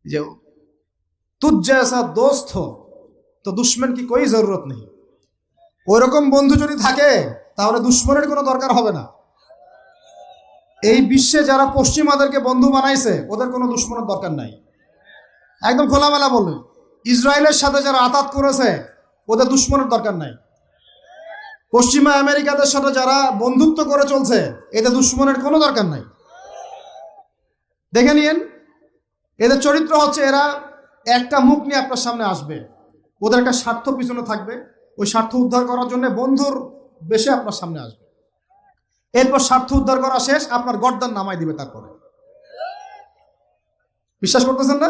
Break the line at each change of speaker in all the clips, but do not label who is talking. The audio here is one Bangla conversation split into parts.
যে তুझ जैसा दोस्त हो তো দুশমন কি कोई जरूरत नहीं। ওইরকম বন্ধু যদি থাকে তাহলে দুশমনের কোনো দরকার হবে না। এই বিশ্বে যারা পশ্চিমাদেরকে বন্ধু বানাইছে ওদের কোনো দুশমনের দরকার নাই। একদম খোলামেলা বললেন, ইসরায়েলের সাথে যারা আতাত করেছে ওদের দুশমনের দরকার নাই। পশ্চিমা আমেরিকাদের সাথে যারা বন্ধুত্ব করে চলছে এদের দুশমনের কোনো দরকার নাই। দেখে নিয়েন, এদের চরিত্র হচ্ছে এরা একটা মুখ নিয়ে আপনার সামনে আসবে, ওদের একটা স্বার্থ পিছনে থাকবে, ওই স্বার্থ উদ্ধার করার জন্য বন্ধুর বেশে আপনার সামনে আসবে। এরপর স্বার্থ উদ্ধার করা শেষ, আপনার গর্দান নামাই দিবে। তারপরে বিশ্বাস করতেছেন না?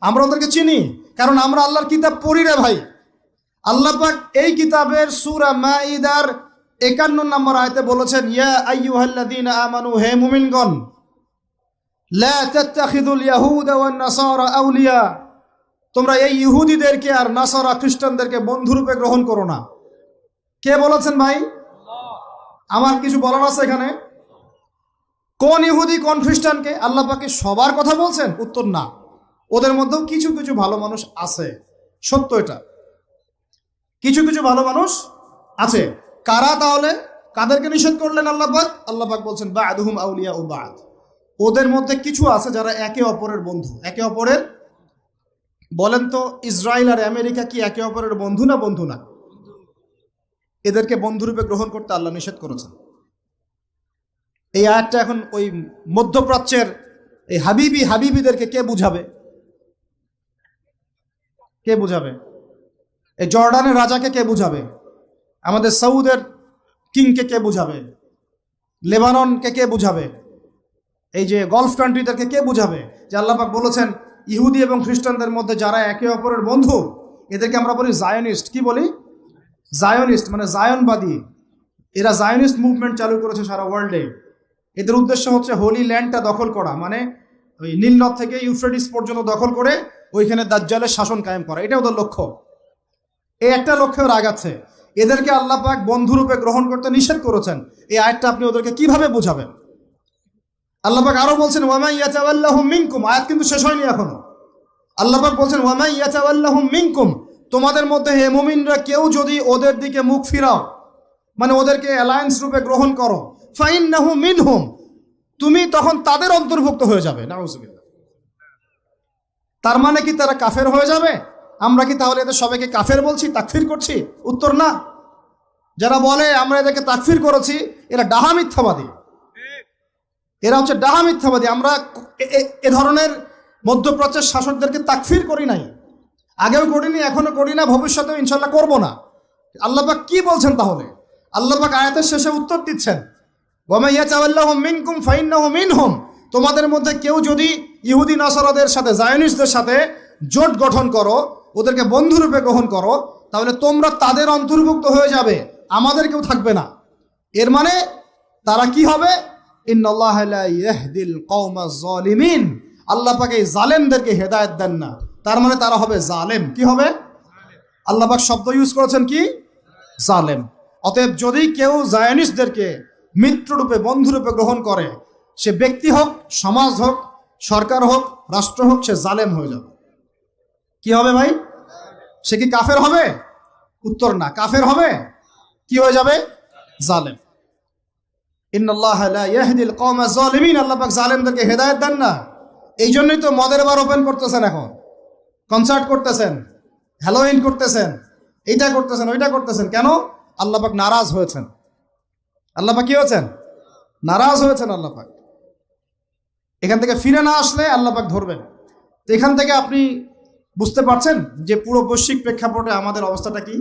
আমরা ওদেরকে চিনি, কারণ আমরা আল্লাহর কিতাব পড়ি রে ভাই। আল্লাহ পাক এই কিতাবের সূরা মাঈদার 51 নম্বর আয়াতে বলেছেন, ইয়া আইয়ুহাল্লাযীনা আমানু, হে মুমিনগণ, লা তাত্তাখিযুল ইয়াহুদা ওয়ান নাসারা আউলিয়া, তোমরা এই ইহুদিদেরকে আর নাসারা খ্রিস্টানদেরকে বন্ধুরূপে গ্রহণ করো না। কে বলেছেন ভাই? আমার কিছু বলার আছে এখানে? কোন ইহুদি কোন খ্রিস্টানকে? আল্লাহ পাকে সবার কথা বলছেন? উত্তর না, ওদের মধ্যেও কিছু কিছু ভালো মানুষ আছে। সত্য এটা, কিছু কিছু ভালো মানুষ আছে। কারা তাহলে? কাদেরকে নিষেধ করলেন আল্লাহ পাক? আল্লাহ পাক বলছেন বা'দুহুম আউলিয়াউ বা'দ, ওদের মধ্যে কিছু আছে যারা একে অপরের বন্ধু। একে অপরের, বলেন তো ইসরায়েল আর আমেরিকা কি একে অপরের বন্ধু না? বন্ধু না। এদেরকে বন্ধুরূপে গ্রহণ করতে আল্লাহ নিষেধ করেছেন। এই আয়াতটা এখন ওই মধ্যপ্রাচ্যের এই হাবিবিদেরকে কে বুঝাবে? কে বুঝাবে? এই জর্ডানের রাজাকে কে বুঝাবে? আমাদের সৌদের কিংকে কে বুঝাবে? লেবাননকে কে বুঝাবে? এই যে গলফ কান্ট্রিদেরকে কে বুঝাবে যে আল্লাহ পাক বলেছেন ইহুদি এবং খ্রিস্টানদের মধ্যে যারা একে অপরের বন্ধু, এদেরকে আমরা বলি জায়নিস্ট। কি বলি? জায়নিস্ট, মানে জায়নবাদী। এরা জায়নিস্ট মুভমেন্ট চালু করেছে সারা ওয়ার্ল্ডে। এদের উদ্দেশ্য হচ্ছে হোলি ল্যান্ডটা দখল করা, মানে ওই নীল নদ থেকে ইউফ্রেটিস পর্যন্ত দখল করে ওইখানে দাজ্জালের শাসন কায়েম করা, এটা ওদের লক্ষ্য। এই একটা লক্ষ্যের আগাচ্ছে। এদেরকে আল্লাহ পাক বন্ধুরূপে গ্রহণ করতে নিষেধ করেছেন। এই আয়াতটা আপনি ওদেরকে কিভাবে বুঝাবেন? আল্লাহ পাক আরো বলছেন ওয়ামা ইয়াতাওয়াল্লাহুম মিনকুম, আয়াত কিন্তু শেষ হয়নি এখনো। আল্লাহ পাক বলছেন ওয়ামা ইয়াতাওয়াল্লাহুম মিনকুম, তোমাদের মধ্যে হে মুমিনরা কেউ যদি ওদের দিকে মুখ ফিরাও, মানে ওদেরকে অ্যালায়েন্স রূপে গ্রহণ করো, ফাইন্নাহু মিনহুম, তুমি তখন তাদের অন্তর্ভুক্ত হয়ে যাবে। নাউযুবিল্লাহ। তার মানে কি তারা কাফের হয়ে যাবে? আমরা কি তাহলে এদের সবাইকে কাফের বলছি, তাকফির করছি? উত্তর না। যারা বলে আমরা এদেরকে তাকফির করেছি, এরা ডাহা মিথ্যাবাদী। এরা হচ্ছে ডাহা মিথ্যাবাদী। আমরা এ ধরনের মধ্যপ্রাচ্যের শাসকদেরকে তাকফির করি নাই, আগেও করিনি, এখনো করি না, ভবিষ্যতেও ইনশাল্লাহ করব না। আল্লাহ পাক কি বলছেন তাহলে? আল্লাহ পাক আয়াতের শেষে উত্তর দিচ্ছেন ওয়ামা ইয়াতাওয়াল্লাহুম মিনকুম ফাইন্নাহু মিনহুম, তোমাদের মধ্যে কেউ যদি ইহুদি নাসারাদের সাথে, জায়নিস্টদের সাথে জোট গঠন করো, ওদেরকে বন্ধুরূপে গ্রহণ করো, তাহলে তোমরা তাদের অন্তর্ভুক্ত হয়ে যাবে, আমাদের কেউ থাকবে না। এর মানে তারা কি হবে? ইন্নাল্লাহা লা ইয়াহদিল কওমাজ যালিমিন, আল্লাহ পাক এই জালেমদেরকে হেদায়েত দেন না। তার মানে তারা হবে জালেম। কি হবে? আল্লাহ পাক শব্দ ইউজ করেছেন কি? জালেম। অতএব যদি কেউ জায়নিস্টদেরকে মিত্ররূপে, বন্ধুরূপে গ্রহণ করে, সে ব্যক্তি হোক, সমাজ হোক, সরকার হোক, রাষ্ট্র হোক, সে জালেম হয়ে যাবে। কি হবে ভাই? সে কি কাফের হবে? উত্তর না। কাফের হবে, কি হয়ে যাবে? জালেম। ইন্নাল্লাহা লা ইয়াহদিল কওমাজ যালিমিন, আল্লাহ পাক জালেমদেরকে হেদায়েত দেন না। এই জন্যই তো মদের বার ওপেন করতেছেন, এখন কনসার্ট করতেছেন, হ্যালোইন করতেছেন, এইটা করতেছেন, ওইটা করতেছেন। কেন? আল্লাহ পাক নারাজ হয়েছেন। আল্লাহ পাক কি হয়েছেন? নারাজ হয়েছেন আল্লাহ পাক। এখান থেকে ফিরে না আসলে আল্লাহ পাক ধরবেন। তো এখান থেকে আপনি বুঝতে পারছেন যে পুরো বৈশ্বিক প্রেক্ষাপটে আমাদের অবস্থাটা কি।